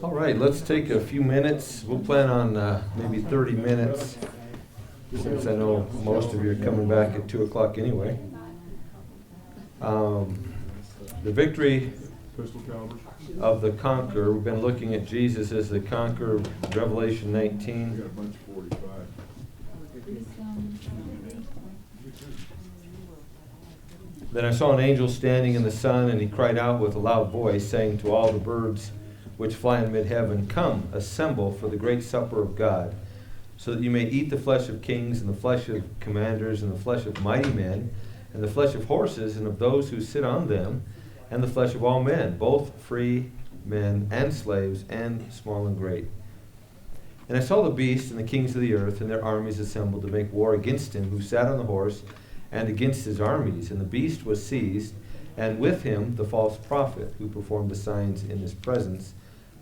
All right, let's take a few minutes. We'll plan on maybe 30 minutes, since I know most of you are coming back at 2 o'clock anyway. The victory of the conqueror. We've been looking at Jesus as the conqueror, Revelation 19. Then I saw an angel standing in the sun, and he cried out with a loud voice, saying to all the birds which fly in mid-heaven, Come, assemble for the great supper of God, so that you may eat the flesh of kings, and the flesh of commanders, and the flesh of mighty men, and the flesh of horses, and of those who sit on them, and the flesh of all men, both free men and slaves, and small and great. And I saw the beast and the kings of the earth and their armies assembled to make war against him who sat on the horse, and against his armies. And the beast was seized, and with him the false prophet, who performed the signs in his presence,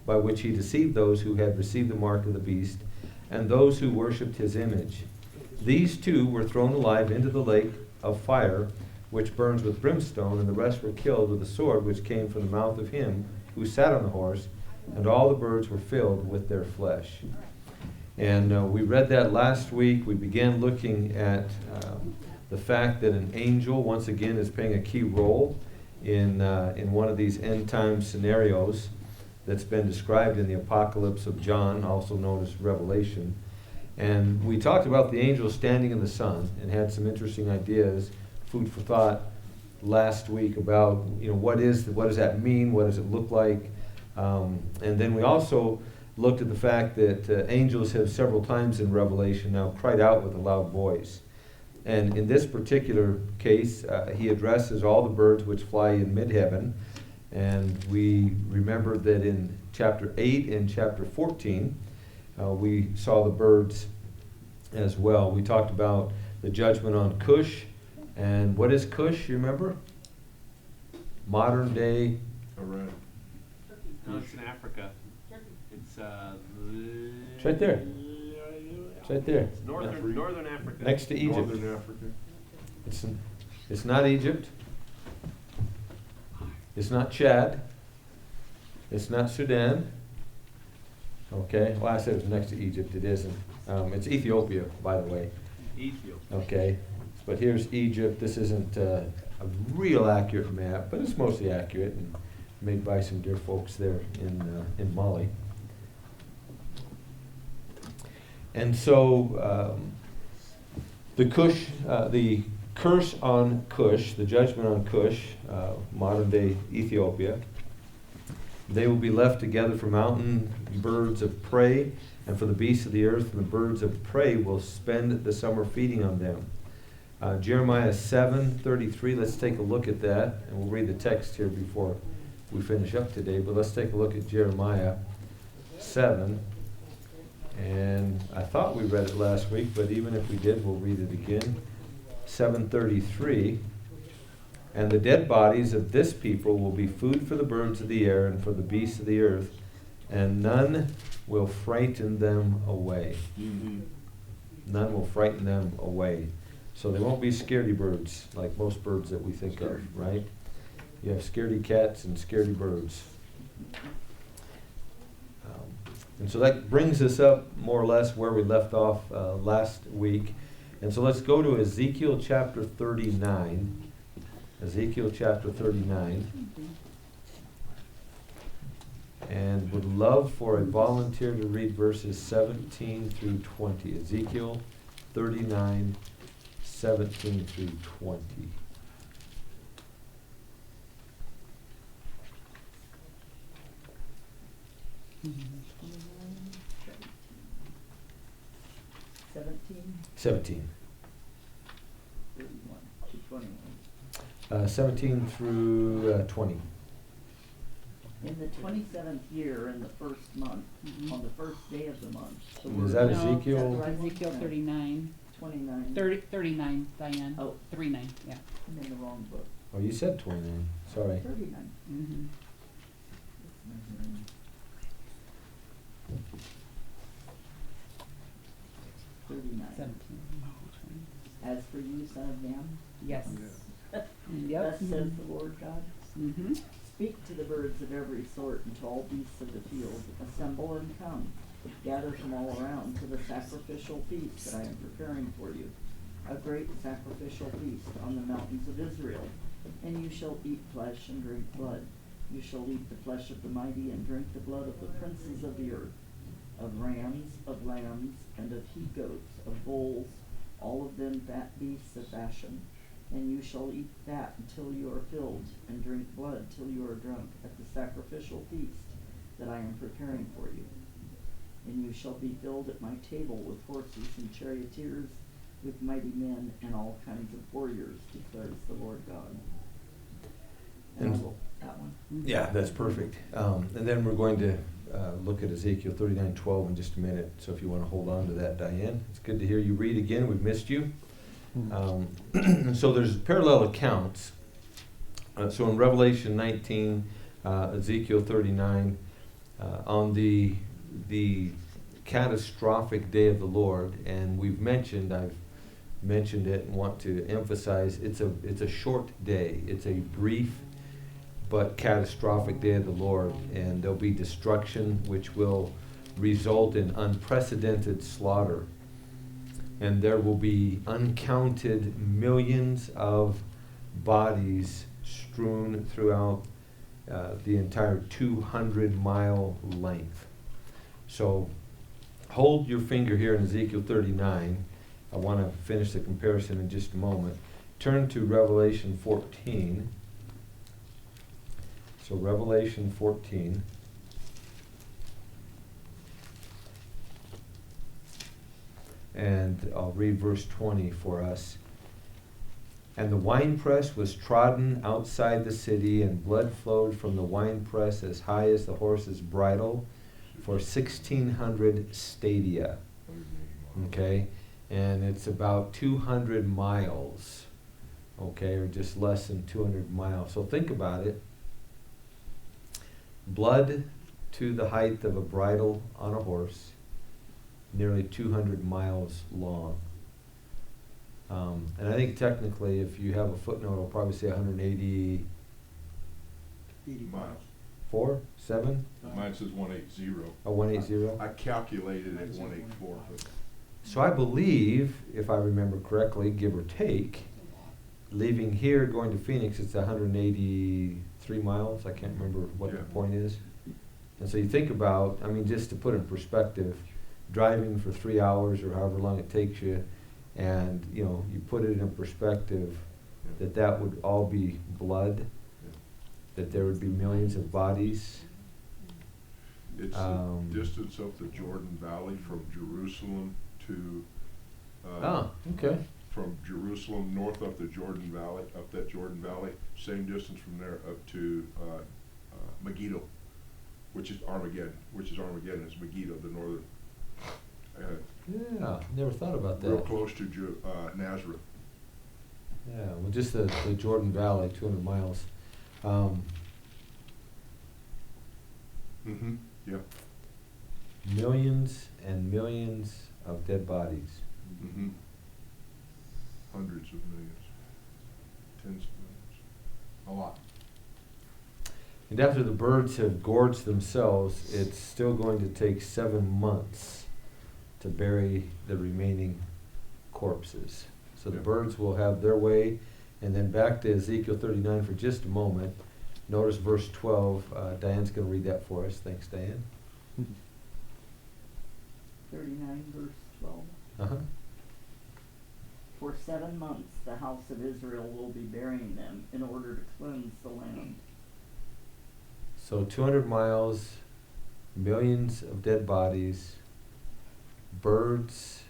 by which he deceived those who had received the mark of the beast, and those who worshipped his image. These two were thrown alive into the lake of fire, which burns with brimstone, and the rest were killed with the sword which came from the mouth of him who sat on the horse, and all the birds were filled with their flesh. And we read that last week. We began looking at the fact that an angel, once again, is playing a key role in one of these end-time scenarios that's been described in the Apocalypse of John, also known as Revelation. And we talked about the angel standing in the sun and had some interesting ideas, food for thought, last week about what does that mean, what does it look like, and then we also looked at the fact that angels have several times in Revelation now cried out with a loud voice. And in this particular case, he addresses all the birds which fly in mid-heaven. And we remembered that in chapter 8 and chapter 14, we saw the birds as well. We talked about the judgment on Cush. And what is Cush, you remember? Modern day. Iran. No, it's in Africa. It's right there. It's right there. It's northern Africa. Next to Egypt. Northern Africa. It's not Egypt. It's not Chad. It's not Sudan. Okay. Well, I said it was next to Egypt. It isn't. It's Ethiopia, by the way. Ethiopia. Okay. But here's Egypt. This isn't a real accurate map, but it's mostly accurate and made by some dear folks there in Mali. And so the curse on Cush, the judgment on Cush, modern day Ethiopia, they will be left together for mountain birds of prey, and for the beasts of the earth, and the birds of prey will spend the summer feeding on them. Jeremiah 7:33, let's take a look at that, and we'll read the text here before we finish up today, but let's take a look at Jeremiah 7. And I thought we read it last week, but even if we did, we'll read it again. 7:33, and the dead bodies of this people will be food for the birds of the air and for the beasts of the earth, and none will frighten them away. Mm-hmm. None will frighten them away. So they won't be scaredy birds like most birds that we think of, right? You have scaredy cats and scaredy birds. And so that brings us up more or less where we left off last week. And so let's go to Ezekiel chapter 39. Ezekiel chapter 39. And would love for a volunteer to read verses 17 through 20. Ezekiel 39, 17 through 20. Seventeen. 17. 31 to 21. 17 through 20. In the 27th year, in the first month, on the first day of the month. the Is word- that No, Ezekiel? that's right. Ezekiel 39. 29. 39, Diane. Oh. 39, yeah. I'm in the wrong book. Oh, you said 29. Sorry. 39. Mm-hmm. Thirty-nine. 17. As for you, son of man, Yes. thus Yep. says the Lord God, Mm-hmm. speak to the birds of every sort and to all beasts of the field, assemble and come, gather from all around to the sacrificial feast that I am preparing for you, a great sacrificial feast on the mountains of Israel. And you shall eat flesh and drink blood. You shall eat the flesh of the mighty and drink the blood of the princes of the earth, of rams, of lambs, and of he-goats, of bulls, all of them fat beasts of fashion. And you shall eat fat until you are filled, and drink blood till you are drunk at the sacrificial feast that I am preparing for you. And you shall be filled at my table with horses and charioteers, with mighty men and all kinds of warriors, declares the Lord God. And I will, that one. Yeah, that's perfect. And then we're going to look at Ezekiel 39:12 in just a minute. So if you want to hold on to that, Diane. It's good to hear you read again. We've missed you. So there's parallel accounts. So in Revelation 19, Ezekiel 39, on the catastrophic day of the Lord, and I've mentioned it and want to emphasize it's a short day. It's a brief but catastrophic day of the Lord, and there'll be destruction which will result in unprecedented slaughter. And there will be uncounted millions of bodies strewn throughout the entire 200-mile length. So hold your finger here in Ezekiel 39. I want to finish the comparison in just a moment. Turn to Revelation 14. So Revelation 14. And I'll read verse 20 for us. And the winepress was trodden outside the city, and blood flowed from the winepress as high as the horse's bridle for 1,600 stadia. Okay? And it's about 200 miles. Okay? Or just less than 200 miles. So think about it. Blood to the height of a bridle on a horse, nearly 200 miles long. And I think technically, if you have a footnote, it'll probably say 180. 80 miles. 4? 7? Mine says 180. Oh, 180? I calculated at 184. But So I believe, if I remember correctly, give or take, leaving here, going to Phoenix, it's 183 miles. I can't remember what the point is. And so you think about, I mean, just to put in perspective, driving for 3 hours or however long it takes you, and you put it in perspective that would all be blood, that there would be millions of bodies. it's the distance of the Jordan Valley from Jerusalem to Okay. from Jerusalem north up the Jordan Valley, up that Jordan Valley, same distance from there up to Megiddo, which is Armageddon. Is Megiddo, the northern. Yeah, never thought about that. Real close to Nazareth. Yeah, well, just the Jordan Valley, 200 miles. Yeah. Millions and millions of dead bodies. Hundreds of millions. Tens of millions. A lot. And after the birds have gorged themselves, it's still going to take 7 months to bury the remaining corpses. So the birds will have their way. And then back to Ezekiel 39 for just a moment. Notice verse 12. Diane's going to read that for us. Thanks, Diane. 39 verse 12. Uh-huh. For 7 months the house of Israel will be burying them in order to cleanse the land. So 200 miles, millions of dead bodies, birds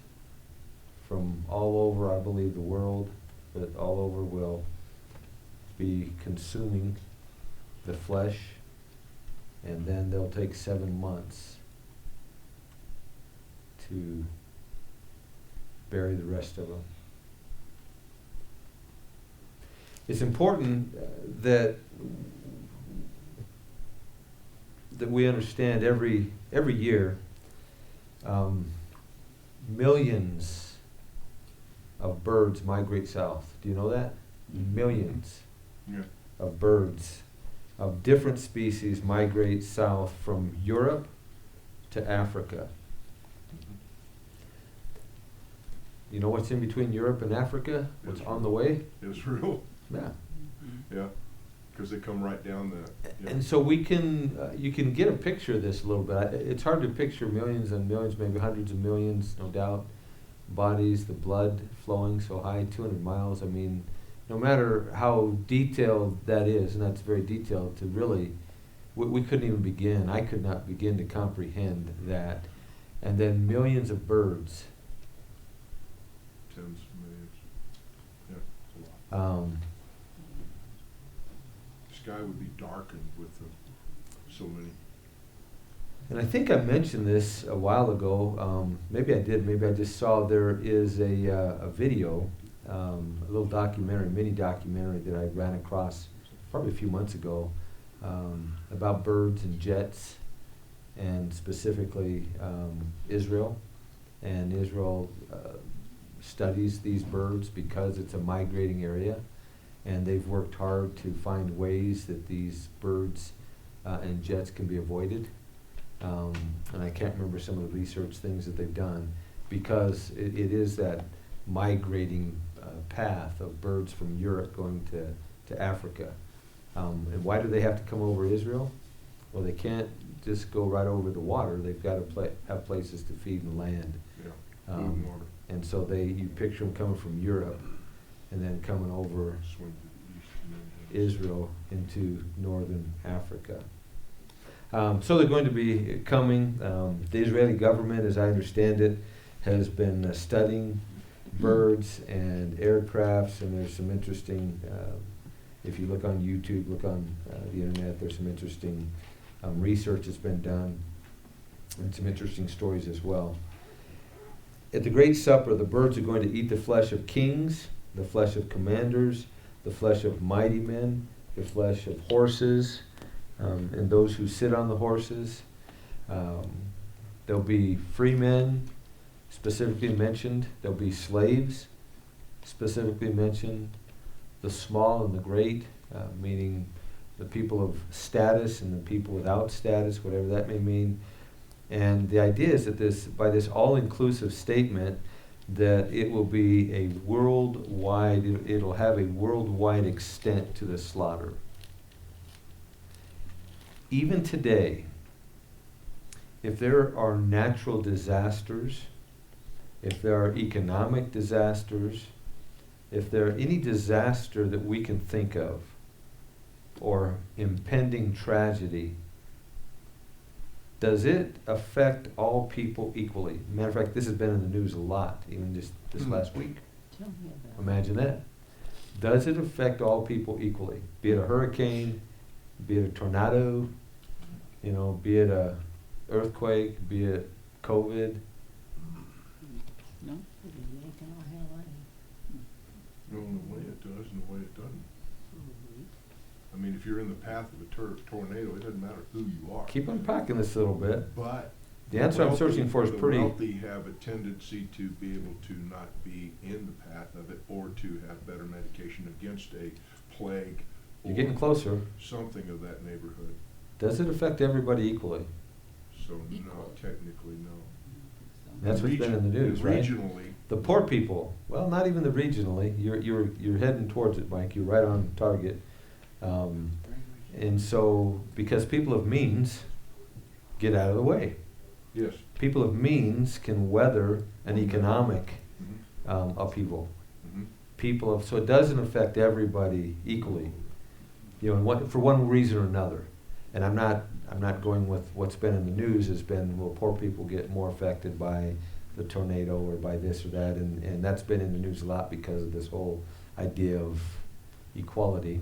from all over, I believe, the world, but all over will be consuming the flesh, and then they'll take 7 months to bury the rest of them. It's important that we understand every year millions of birds migrate south. Do you know that? Millions of birds of different species migrate south from Europe to Africa. You know what's in between Europe and Africa? What's on the way? Israel, Yeah. yeah, because they come right down the. Yeah. And so we can, you can get a picture of this a little bit. It's hard to picture millions and millions, maybe hundreds of millions, no doubt, bodies, the blood flowing so high, 200 miles. I mean, no matter how detailed that is, and that's very detailed, to really, we couldn't even begin. I could not begin to comprehend that. And then millions of birds. Tens of millions. Yeah, it's a lot. The sky would be darkened with so many. And I think I mentioned this a while ago. Maybe I did. Maybe I just saw there is a video, a little documentary, mini documentary that I ran across probably a few months ago about birds and jets, and specifically Israel. And Israel studies these birds because it's a migrating area, and they've worked hard to find ways that these birds and jets can be avoided. And I can't remember some of the research things that they've done, because it is that migrating path of birds from Europe going to Africa. And why do they have to come over Israel? Well, they can't just go right over the water. They've got to have places to feed and land. Yeah, food and water. And so you picture them coming from Europe and then coming over Swim to the east and then Israel into northern Africa. So they're going to be coming. The Israeli government, as I understand it, has been studying birds and aircrafts, and there's some interesting, if you look on YouTube, look on the internet, there's some interesting research that's been done, and some interesting stories as well. At the Great Supper, the birds are going to eat the flesh of kings, the flesh of commanders, the flesh of mighty men, the flesh of horses, and those who sit on the horses. There'll be free men, specifically mentioned. There'll be slaves, specifically mentioned. The small and the great, meaning the people of status and the people without status, whatever that may mean. And the idea is that by this all-inclusive statement, that it will be a worldwide, it'll have a worldwide extent to the slaughter. Even today, if there are natural disasters, if there are economic disasters, if there are any disaster that we can think of, or impending tragedy, does it affect all people equally? Matter of fact, this has been in the news a lot, even just this last week. Tell me about Imagine that. Does it affect all people equally? Be it a hurricane, be it a tornado, be it a earthquake, be it COVID. No? No, in the way it does and the way it doesn't. I mean, if you're in the path of a tornado, it doesn't matter who you are. Keep unpacking this a little bit. But The answer I'm searching for is pretty. The wealthy have a tendency to be able to not be in the path of it, or to have better medication against a plague. You're getting closer. Something of that neighborhood. Does it affect everybody equally? So Equally. no, technically no. That's what's been in the news, right? Regionally. The poor people. Well, not even the regionally. You're heading towards it, Mike. You're right on target. And so, because people of means get out of the way. Yes. People of means can weather an economic Mhm. upheaval. Mhm. So it doesn't affect everybody equally, for one reason or another. And I'm not going with what's been in the news. Has been, will poor people get more affected by the tornado or by this or that, and that's been in the news a lot because of this whole idea of equality.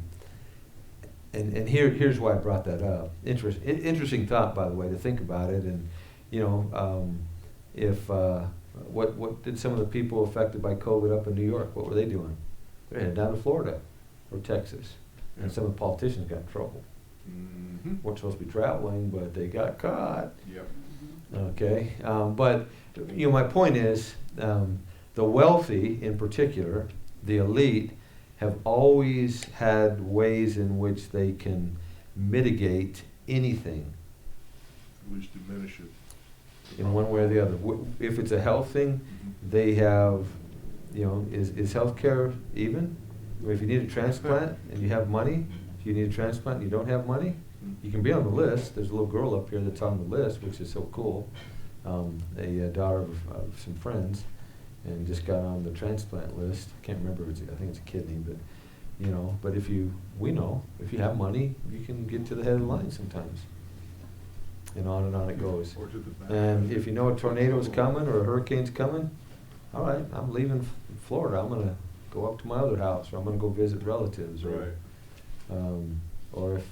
And here's why I brought that up. Interesting thought, by the way, to think about it. And what did some of the people affected by COVID up in New York? What were they doing? They're heading down to Florida or Texas, and some of the politicians got in trouble. Mhm. Weren't supposed to be traveling, but they got caught. Yep. Okay, but my point is, the wealthy in particular, the elite, have always had ways in which they can mitigate anything. At least diminish it. in one way or the other. If it's a health thing, they have, is healthcare even? Or if you need a transplant and you have money, if you need a transplant and you don't have money, you can be on the list. There's a little girl up here that's on the list, which is so cool. A daughter of some friends, and just got on the transplant list. Can't remember, I think it's a kidney, but but if you have money, you can get to the head of the line sometimes. And on it goes. Or to the back. And if you know a tornado's coming or a hurricane's coming, all right, I'm leaving Florida. I'm gonna go up to my other house, or I'm gonna go visit relatives, Right. or if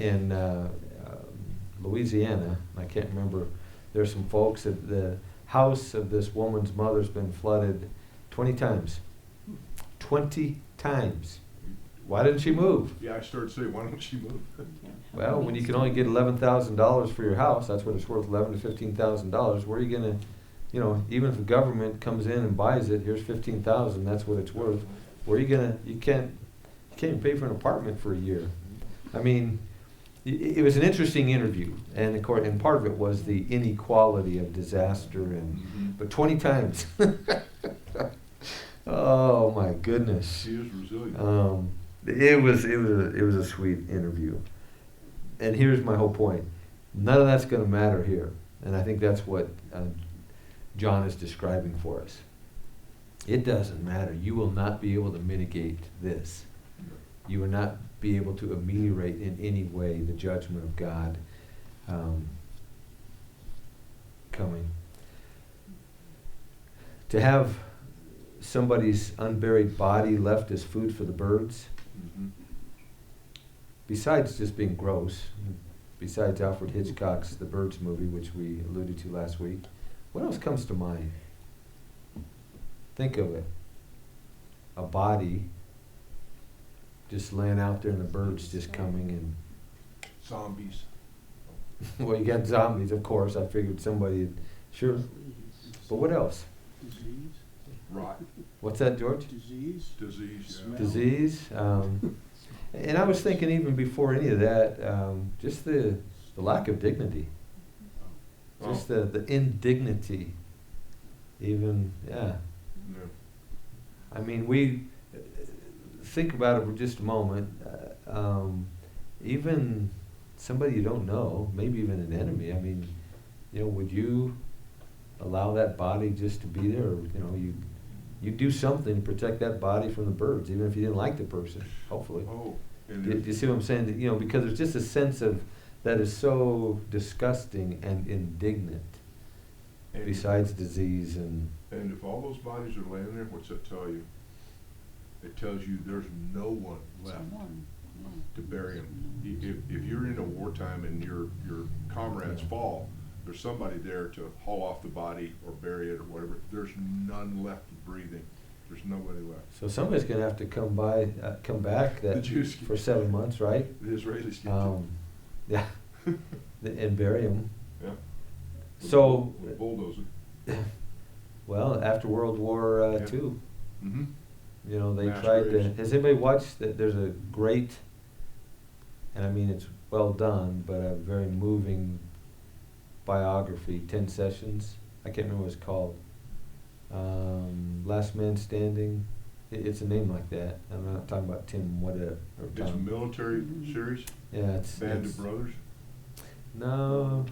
in Louisiana, I can't remember. There's some folks that the house of this woman's mother's been flooded 20 times. 20 times. Why didn't she move? Yeah, I started saying, why don't she move? Well, when you can only get $11,000 for your house, that's what it's worth, $11,000 to $15,000. Where are you gonna, even if the government comes in and buys it, here's $15,000, that's what it's worth. Where are you gonna? You can't even pay for an apartment for a year. I mean, it was an interesting interview, and part of it was the inequality of disaster, but 20 times. Oh my goodness. She is resilient. It was a sweet interview. And here's my whole point. None of that's going to matter here. And I think that's what John is describing for us. It doesn't matter. You will not be able to mitigate this. You will not be able to ameliorate in any way the judgment of God coming. To have somebody's unburied body left as food for the birds, besides just being gross, besides Alfred Hitchcock's The Birds movie, which we alluded to last week, what else comes to mind? Think of it. A body just laying out there and the birds just coming and... Zombies. Well, you got zombies, of course. I figured somebody... Sure. But what else? Disease. Rot. What's that, George? Disease. Disease, yeah. Disease. And I was thinking even before any of that, just the lack of dignity. Just the indignity. Even, yeah. No. I mean, we think about it for just a moment. Even somebody you don't know, maybe even an enemy. I mean, would you allow that body just to be there? Or, you do something to protect that body from the birds, even if you didn't like the person. Hopefully. Oh, Do you see what I'm saying? Because there's just a sense of that is so disgusting and indignant. and Besides disease and. And if all those bodies are laying there, what's that tell you? It tells you there's no one left Someone, to bury them. If you're in a wartime and your comrades fall, there's somebody there to haul off the body or bury it or whatever. There's none left breathing. There's nobody left. So somebody's gonna have to come back The Jews for 7 months, right? The Israelis get Yeah, and bury them. yeah. So, With bulldozer. well, after World War Yeah. II, Mm-hmm. they Mass tried to. graves. Has anybody watched that? There's a great, and I mean it's well done, but a very moving biography. 10 Sessions. I can't remember what it's called. Last Man Standing. It's a name like that. I'm not talking about Tim whatever. Or It's a Tom. military series. Yeah, it's Band of Brothers. No.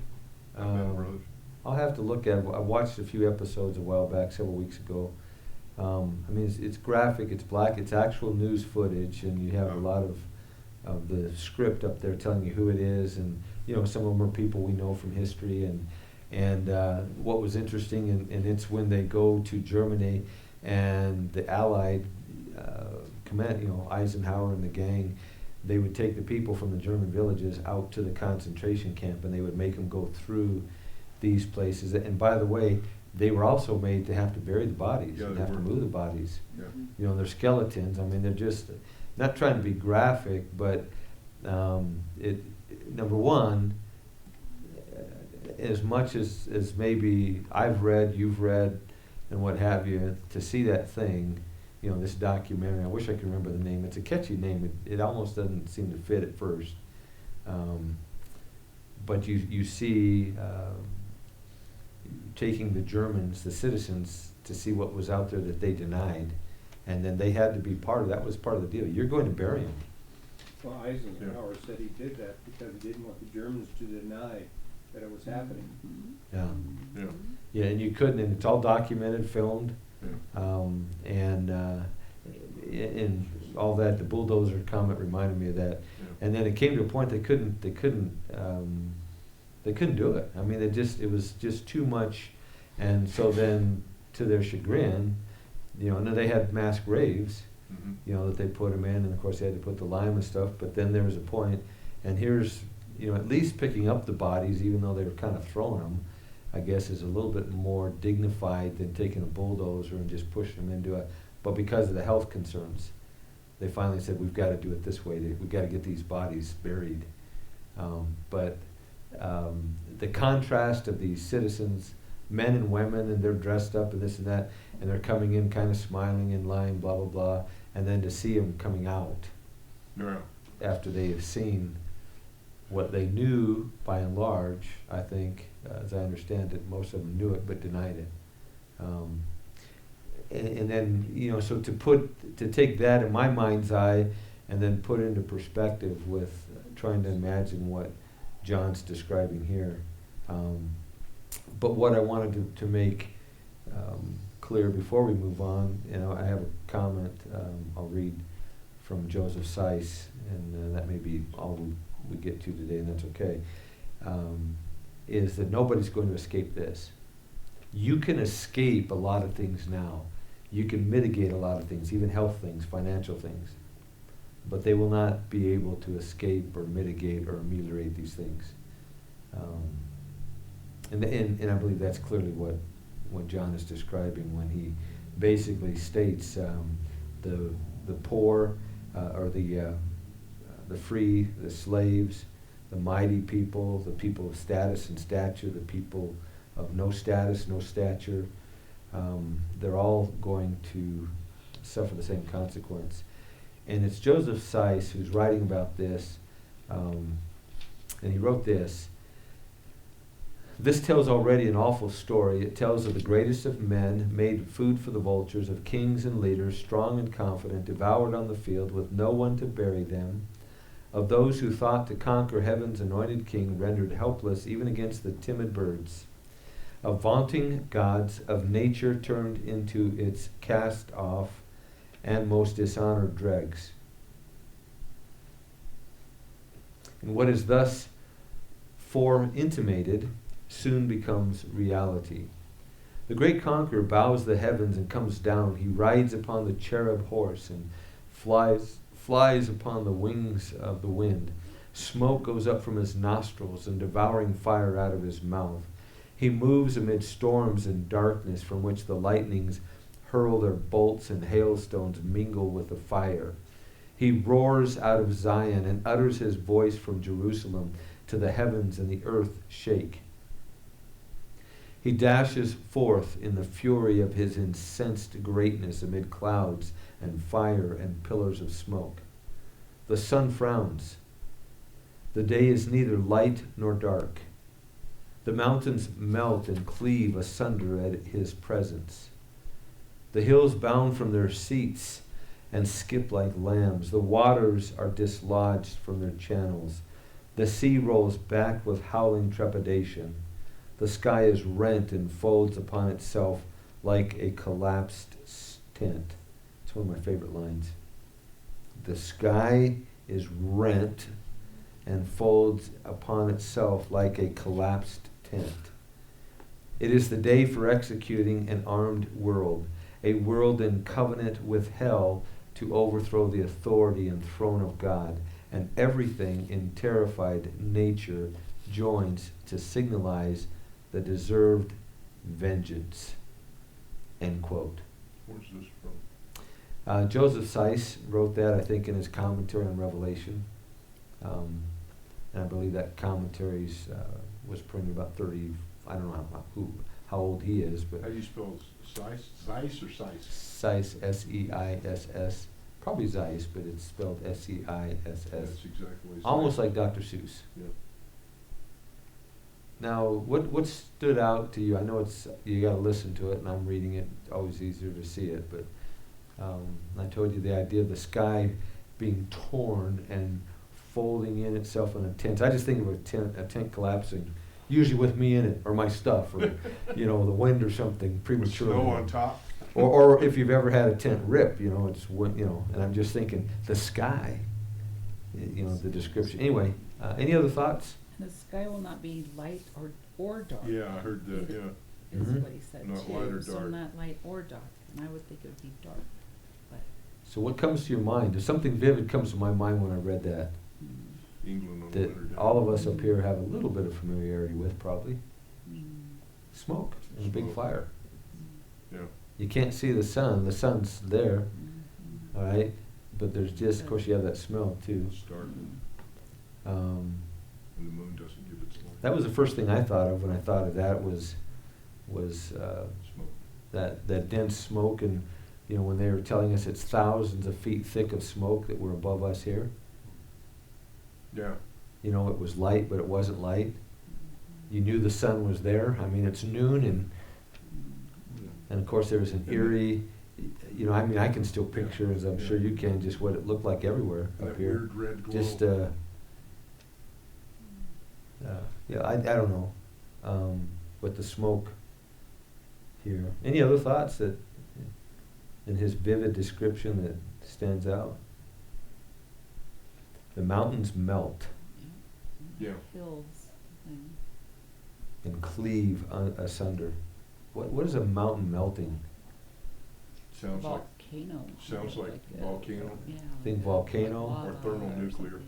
Band of Brothers. I'll have to look at it. I watched a few episodes a while back, several weeks ago. I mean, it's graphic, it's black, it's actual news footage, and you have a lot of the script up there telling you who it is, and some of them are people we know from history, and what was interesting, and it's when they go to Germany, and the Allied command, Eisenhower and the gang, they would take the people from the German villages out to the concentration camp, and they would make them go through these places. And by the way, they were also made to have to bury the bodies Yeah, and they have to were. move the bodies. Yeah. They're skeletons. I mean, they're just not trying to be graphic, but number one, as much as maybe I've read, you've read, and what have you, to see that thing, this documentary. I wish I could remember the name. It's a catchy name. It almost doesn't seem to fit at first, but you see taking the Germans, the citizens, to see what was out there that they denied. And then they had to be part of that, was part of the deal. You're going to bury them. Well, Eisenhower said he did that because he didn't want the Germans to deny that it was happening. Yeah. Yeah. Yeah, and you couldn't, and it's all documented, filmed, Yeah. and all that. The bulldozer comment reminded me of that. Yeah. And then it came to a point they couldn't do it. I mean, it was just too much. And so then, to their chagrin, and then they had mass graves, Mhm. that they put them in, and of course they had to put the lime and stuff. But then there was a point, and here's, at least picking up the bodies, even though they were kind of throwing them, I guess is a little bit more dignified than taking a bulldozer and just pushing them into it. But because of the health concerns, they finally said, we've got to do it this way. We've got to get these bodies buried. But the contrast of these citizens, men and women, and they're dressed up and this and that, and they're coming in kind of smiling in line, blah, blah, blah, and then to see them coming out Yeah. after they have seen what they knew by and large, I think, as I understand it, most of them knew it but denied it. And then, so to take that in my mind's eye and then put into perspective with trying to imagine what John's describing here. But what I wanted to make clear before we move on, I have a comment I'll read from Joseph Seiss, and that may be all we get to today, and that's okay, is that nobody's going to escape this. You can escape a lot of things now. You can mitigate a lot of things, even health things, financial things. But they will not be able to escape or mitigate or ameliorate these things. And I believe that's clearly what John is describing when he basically states the poor, or the free, the slaves, the mighty people, the people of status and stature, the people of no status, no stature, they're all going to suffer the same consequence. And it's Joseph Seiss who's writing about this, and he wrote this. This tells already an awful story. It tells of the greatest of men, made food for the vultures, of kings and leaders, strong and confident, devoured on the field with no one to bury them, of those who thought to conquer heaven's anointed king, rendered helpless even against the timid birds, of vaunting gods, of nature turned into its cast off and most dishonored dregs. And what is thus fore-intimated soon becomes reality. The great conqueror bows the heavens and comes down. He rides upon the cherub horse and flies upon the wings of the wind. Smoke goes up from his nostrils and devouring fire out of his mouth. He moves amid storms and darkness from which the lightnings hurl their bolts and hailstones mingle with the fire. He roars out of Zion and utters his voice from Jerusalem to the heavens, and the earth shake. He dashes forth in the fury of his incensed greatness amid clouds and fire and pillars of smoke. The sun frowns. The day is neither light nor dark. The mountains melt and cleave asunder at his presence. The hills bound from their seats and skip like lambs. The waters are dislodged from their channels. The sea rolls back with howling trepidation. The sky is rent and folds upon itself like a collapsed tent. It's one of my favorite lines. The sky is rent and folds upon itself like a collapsed tent. It is the day for executing an armed world, a world in covenant with hell to overthrow the authority and throne of God, and everything in terrified nature joins to signalize the deserved vengeance. End quote. Where's this from? Joseph Seiss wrote that, I think, in his commentary on Revelation. And I believe that commentary was printed about 30, I don't know how old he is, but How do you spell Zeiss? Zeiss or Seiss? Seiss, S-E-I-S-S. Probably Zeiss, but it's spelled S-E-I-S-S. That's exactly what he said. Almost like Dr. Seuss. Yeah. Now, what stood out to you? I know it's, you gotta listen to it, and I'm reading it, always easier to see it, but I told you the idea of the sky being torn and folding in itself in a tent. I just think of a tent collapsing, usually with me in it, or my stuff, or, you know, the wind or something prematurely. Snow on top. Or if you've ever had a tent rip, you know, you know, and I'm just thinking, the sky, you know, the description. Anyway, any other thoughts? The sky will not be light or dark. Yeah, I heard that, yeah. Is Mhm. what he said Not too. light or So dark. not light or dark, and I would think it would be dark, but, So what comes to your mind? There's something vivid comes to my mind when I read that, England on the that winter day. all of us up here have a little bit of familiarity with, probably. mm, Smoke and a big Smoke. fire. Yeah. You can't see the sun's there, mm, all right? But there's just, of course, you have that smell too. It's dark mm. Um, and the moon doesn't give its light. that was the first thing I thought of when I thought of that was Smoke. that dense smoke, and you know, when they were telling us it's thousands of feet thick of smoke that were above us here. Yeah. You know, it was light, but it wasn't light. You knew the sun was there. I mean, it's noon, and of course there was an eerie, you know, I mean, I can still picture, as I'm sure you can, just what it looked like everywhere And up that here. weird red glow. Just, yeah, I don't know, with the smoke here. Any other thoughts that, in his vivid description, that stands out? The mountains melt Yeah. Hills and and cleave asunder. What is a mountain melting? Sounds like, volcano. sounds like a- volcano. Yeah. Think like volcano? lava Or thermonuclear. something, or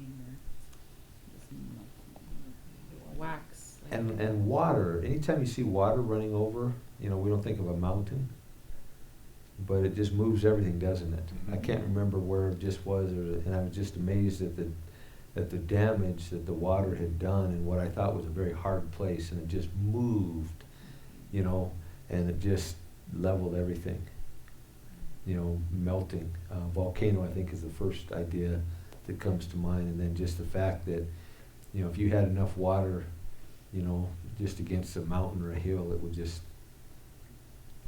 just wax. like- And water. Anytime you see water running over, you know, we don't think of a mountain, but it just moves everything, doesn't it? I Mhm. can't remember where it just was, and I was just amazed at the damage that the water had done in what I thought was a very hard place, and it just moved, you know, and it just leveled everything. You know, melting. Volcano, I think, is the first idea that comes to mind, and then just the fact that, you know, if you had enough water, you know, just against a mountain or a hill, it would just,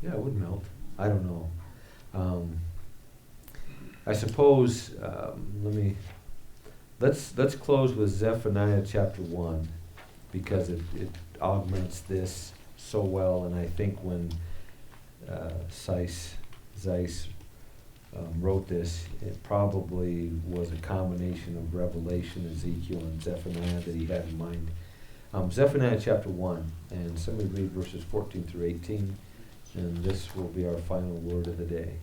yeah, it would melt. I don't know. I suppose, let's close with Zephaniah chapter 1, because it augments this so well, and I think when Zeiss wrote this, it probably was a combination of Revelation, Ezekiel, and Zephaniah that he had in mind. Zephaniah chapter 1, and somebody read verses 14 through 18, and this will be our final word of the day.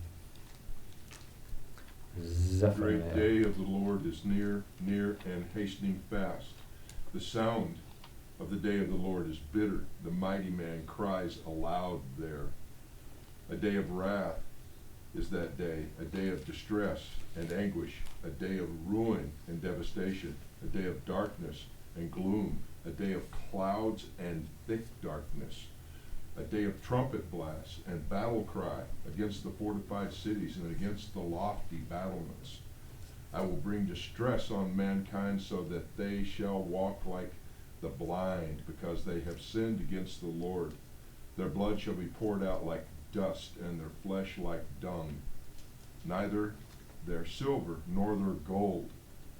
The Zephaniah. great day of the Lord is near, near and hastening fast. The sound of the day of the Lord is bitter. The mighty man cries aloud there. A day of wrath is that day, a day of distress and anguish, a day of ruin and devastation, a day of darkness and gloom, a day of clouds and thick darkness, a day of trumpet blasts and battle cry against the fortified cities and against the lofty battlements. I will bring distress on mankind so that they shall walk like the blind, because they have sinned against the Lord. Their blood shall be poured out like dust, and their flesh like dung. Neither their silver nor their gold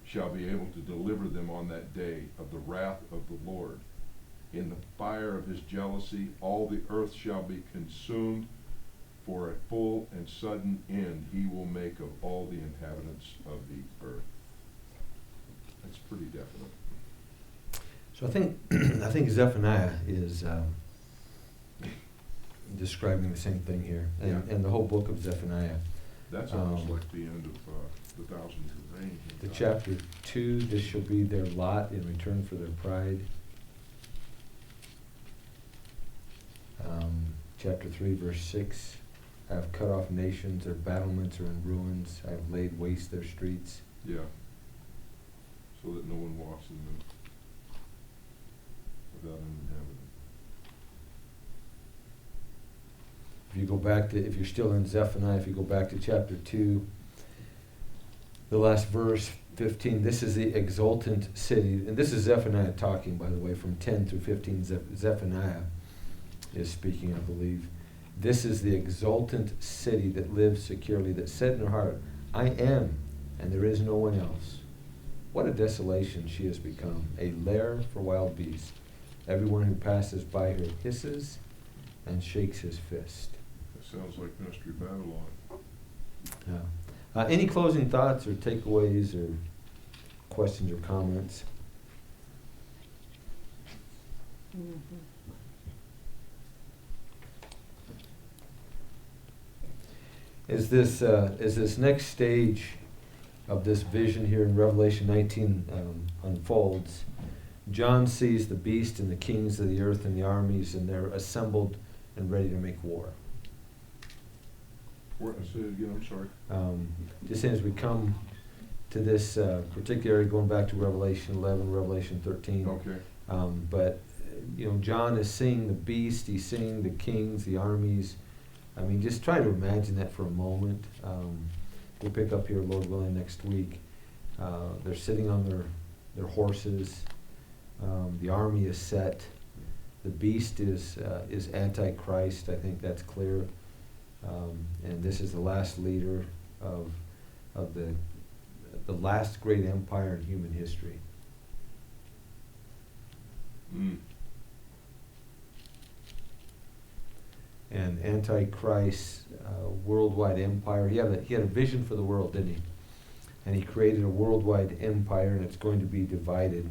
shall be able to deliver them on that day of the wrath of the Lord. In the fire of his jealousy, all the earth shall be consumed. For a full and sudden end he will make of all the inhabitants of the earth. That's pretty definite. So I think Zephaniah is describing the same thing here, and, Yeah. and the whole book of Zephaniah. That's almost like the end of the thousands of rain. The chapter 2, this shall be their lot in return for their pride. Chapter 3, verse 6, I have cut off nations, their battlements are in ruins, I have laid waste their streets. Yeah. So that no one walks in them without an inhabitant. If you go back to, if you're still in Zephaniah, if you go back to chapter 2, the last verse, 15, this is the exultant city. And this is Zephaniah talking, by the way, from 10 through 15. Zephaniah is speaking, I believe. This is the exultant city that lives securely, that said in her heart, I am, and there is no one else. What a desolation she has become, a lair for wild beasts. Everyone who passes by her hisses and shakes his fist. That sounds like Mystery Babylon. Yeah. Any closing thoughts or takeaways or questions or comments? As this next stage of this vision here in Revelation 19 unfolds, John sees the beast and the kings of the earth and the armies, and they're assembled and ready to make war. Say it again, I'm sorry. Just as we come to this particular area, going back to Revelation 11, Revelation 13. Okay. But John is seeing the beast, he's seeing the kings, the armies. I mean, just try to imagine that for a moment. We'll pick up here, Lord willing, next week. They're sitting on their horses. The army is set. The beast is Antichrist. I think that's clear. And this is the last leader of the last great empire in human history. Mm. And Antichrist's worldwide empire. He had a vision for the world, didn't he? And he created a worldwide empire, and it's going to be divided,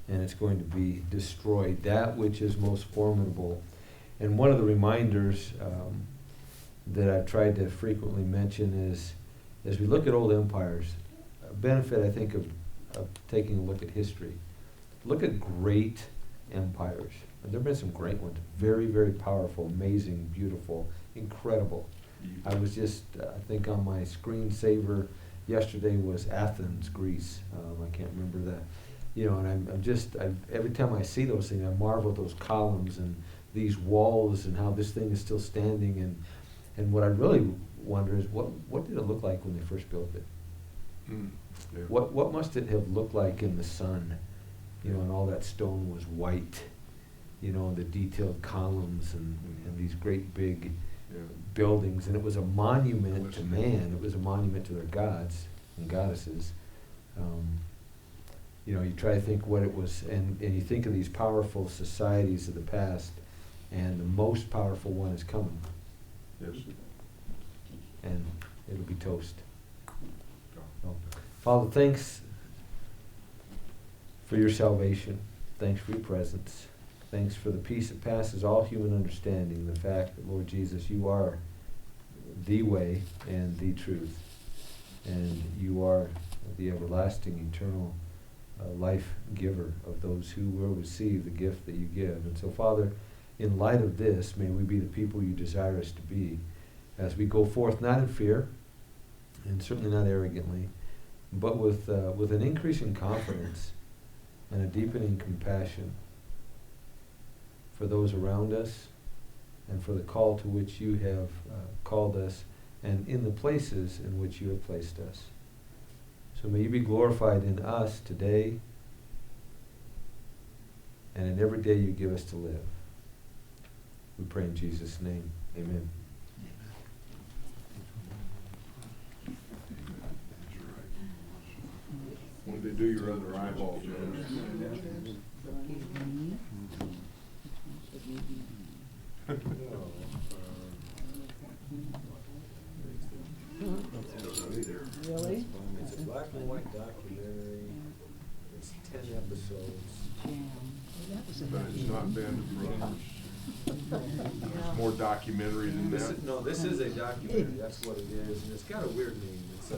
and it's going to be destroyed. That which is most formidable. And one of the reminders that I've tried to frequently mention is, as we look at old empires, a benefit, I think, of taking a look at history. Look at great empires. And there have been some great ones. Very, very powerful, amazing, beautiful, incredible. I was just, I think on my screensaver yesterday was Athens, Greece. I can't remember that. And I'm just, every time I see those things, I marvel at those columns and these walls and how this thing is still standing. And what I really wonder is, what did it look like when they first built it? Mm. Yeah. What must it have looked like in the sun? And all that stone was white. And the detailed columns and these great big buildings. And it was a monument to man. It was a monument to their gods and goddesses. You try to think what it was, and you think of these powerful societies of the past, and the most powerful one is coming. Yes. And it'll be toast. So, Father, thanks for your salvation. Thanks for your presence. Thanks for the peace that passes all human understanding. The fact that, Lord Jesus, you are the way and the truth. And you are the everlasting, eternal life giver of those who will receive the gift that you give. And so, Father, in light of this, may we be the people you desire us to be as we go forth, not in fear, and certainly not arrogantly, but with an increasing confidence and a deepening compassion for those around us and for the call to which you have called us and in the places in which you have placed us. So may you be glorified in us today and in every day you give us to live. We pray in Jesus' name. Amen. When did they do your other eyeball, James? Really? It's a black and white documentary. It's 10 episodes. But it's not Band of Brothers. It's more documentary than that. This is a documentary. That's what it is, and it's got a weird name. It's I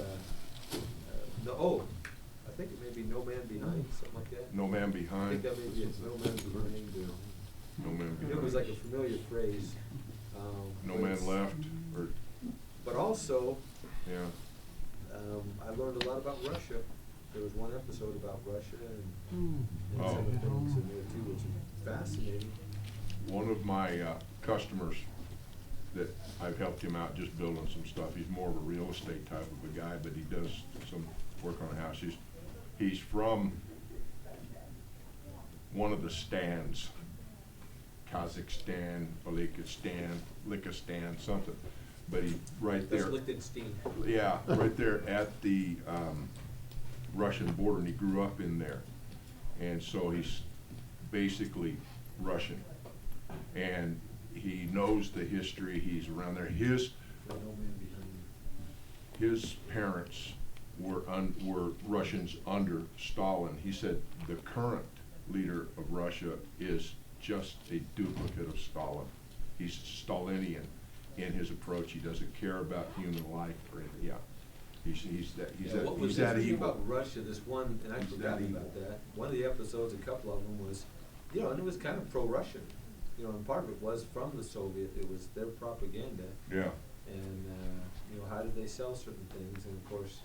think it may be No Man Behind, something like that. No Man I think Behind. that may be it. No Man Behind. No Man Behind. It was like a familiar phrase. No but Man it's- Left, or, But also, yeah. I learned a lot about Russia. There was one episode about Russia and Oh. some of the things in there too, which is fascinating. One of my customers that I've helped him out just building some stuff. He's more of a real estate type of a guy, but he does some work on a house. He's from one of the stands, Kazakhstan, Likistan, something. But he, right there. That's Liechtenstein. Yeah, right there at the Russian border, and he grew up in there. And so he's basically Russian. And he knows the history, he's around there. His parents were Russians under Stalin. He said the current leader of Russia is just a duplicate of Stalin. He's Stalinian in his approach. He doesn't care about human life or anything. Yeah, he's What was that interesting evil. about Russia, this one, and I He's forgot that about evil. that, one of the episodes, a couple of them was, you know, and it was kind of pro-Russian. You know, and part of it was from the Soviet, it was their propaganda. Yeah. And, you know, how did they sell certain things? And of course,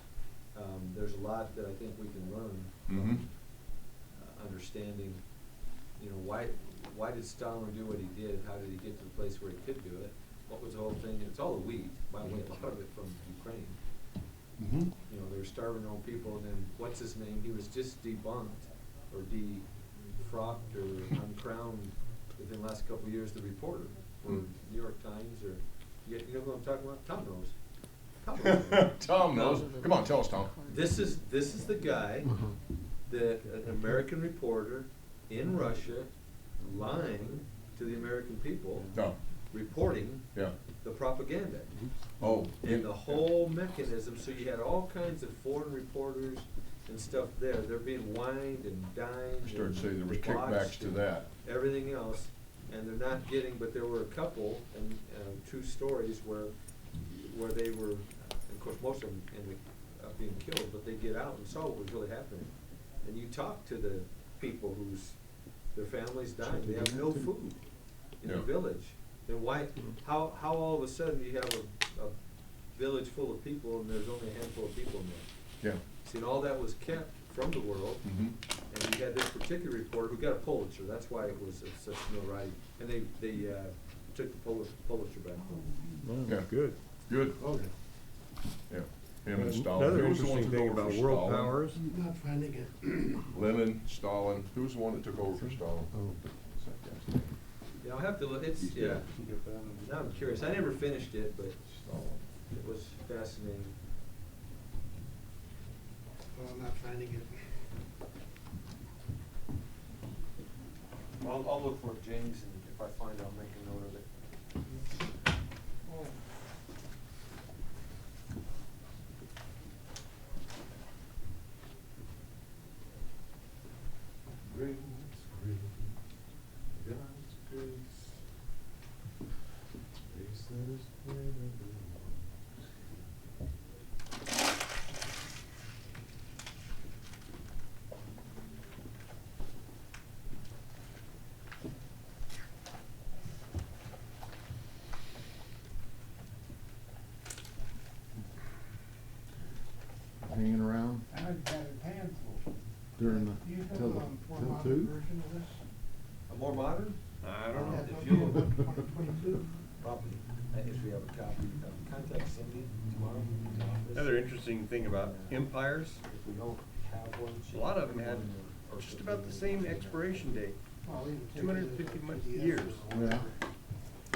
there's a lot that I think we can learn Mhm. from understanding, you know, why did Stalin do what he did? How did he get to the place where he could do it? What was the whole thing? It's all the wheat, by the way, a lot of it from Ukraine. Mhm. You know, they were starving their own people, and then, what's his name? He was just debunked, or defrocked, or uncrowned within the last couple of years, the reporter for Hmm. New York Times, or, you know who I'm talking about? Tom knows. Tom knows. Tom knows. Come on, tell us, Tom. This is the guy, an American reporter in Russia, lying to the American people, No. reporting Yeah. the propaganda. Oh. And the whole mechanism, so you had all kinds of foreign reporters and stuff there. They're being wined and dined. Started and saying there was debauched kickbacks to and that. everything else, and they're not getting, but there were a couple, and true stories where they were, of course, most of them ended up being killed, but they get out and saw what was really happening. And you talk to the people their families died, they have no food in the Yeah. village. Then why, how all of a sudden you have a village full of people and there's only a handful of people in there? Yeah. See, and all that was kept from the world, Mhm. and you had this particular reporter who got a Pulitzer, that's why it was of such notoriety. And they took the Pulitzer back. Yeah. Good. Good. Yeah. Him and Stalin. Another Who was the one interesting that thing took over about for world Stalin? powers. Not finding it. Lenin, Stalin. Who was the one that took over for Stalin? Yeah, I'll have to look, it's, He's yeah, dead. now I'm curious, I never finished it, but Stalin. it was fascinating. Well, I'm not finding it. I'll look for it, James, and if I find it, I'll make a note of it. Grace, grace, God's grace, grace that is greater than Hanging around I've got a handful. during Do you have till a more till modern two? version of this? A more modern? I don't know. If you, 2022. probably, if we have a copy, contact Cindy tomorrow in the office. Another interesting thing about empires, If we don't have one. she a lot of can them had put one in or just put about one the in. same expiration date. Well, even take 250 it much as a years. PDF or Yeah.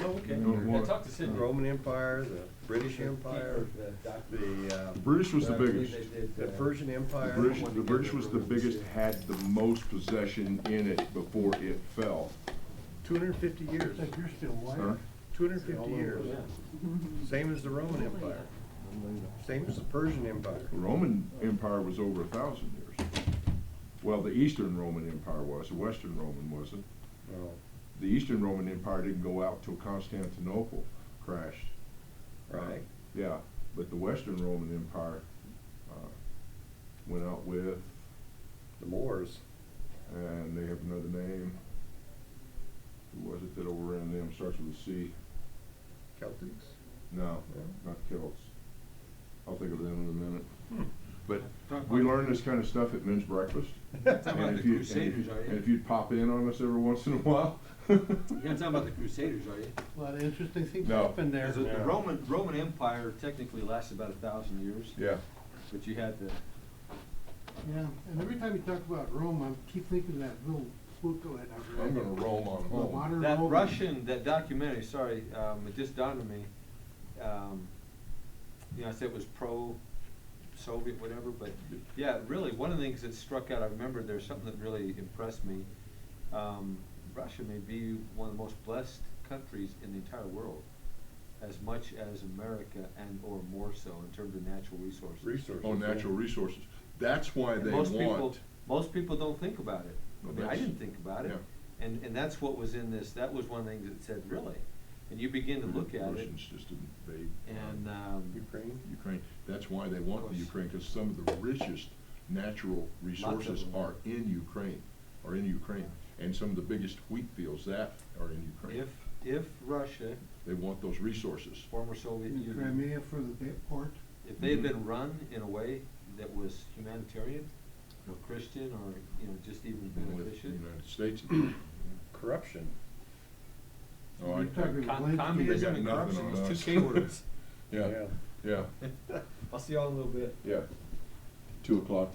Oh, okay. No more. Yeah, talk to The Cindy. Roman Empire, the British Empire, the The British was the I believe biggest. they did, the Persian Empire. The British was the biggest, had the most possession in it before it fell. 250 years. Looks like you're still Huh? white. 250 years. Yeah. Same as the Roman Empire. Same as the Persian Empire. The Roman Empire was over 1,000 years. Well, the Eastern Roman Empire was, the Western Roman wasn't. Well, The Eastern Roman Empire didn't go out till Constantinople crashed. right. Yeah, but the Western Roman Empire went out with, The Moors. and they have another name. Who was it that overran them? Starts with a C. Celtics. No, not Celts. I'll think of them in a minute. But we learn this kind of stuff at men's breakfast. Talking about And the if you, Crusaders, are and you? if you'd pop in on us every once in a while. You're not talking about the Crusaders, are you? A lot of interesting things No. happened there. Because the Roman Empire technically lasted about 1,000 years. Yeah. But you had the, Yeah, and every time you talk about Rome, I keep thinking of that little booklet I read. I'm gonna roam on The home. modern That Roman. Russian, that documentary, sorry, it just dawned on me. You know, I said it was pro-Soviet, whatever, but yeah, really, one of the things that struck out, I remember there's something that really impressed me. Russia may be one of the most blessed countries in the entire world, as much as America and or more so in terms of natural resources. Resources. Oh, natural resources. That's why And they most people don't think about it. Well, I mean, I that's- didn't think about it. yeah. And that's what was in this, that was one of the things that said, really? And you begin to look at it, Russians just invade. and, Ukraine. Ukraine. That's why they want the course. Ukraine, because some of the richest natural resources them. are in Ukraine, And some of the biggest wheat fields that are in Ukraine. if Russia, They want those resources. former Soviet In Union, Crimea for the port. if they had been run in a way that was humanitarian, or Christian, or, you know, just even And with the beneficent. United States. Corruption. Oh, You're talking Zelensky. Communism and They got nothing corruption on is us. two K words. Yeah. I'll see y'all in a little bit. Yeah. 2:00.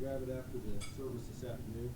grab it after the service this afternoon.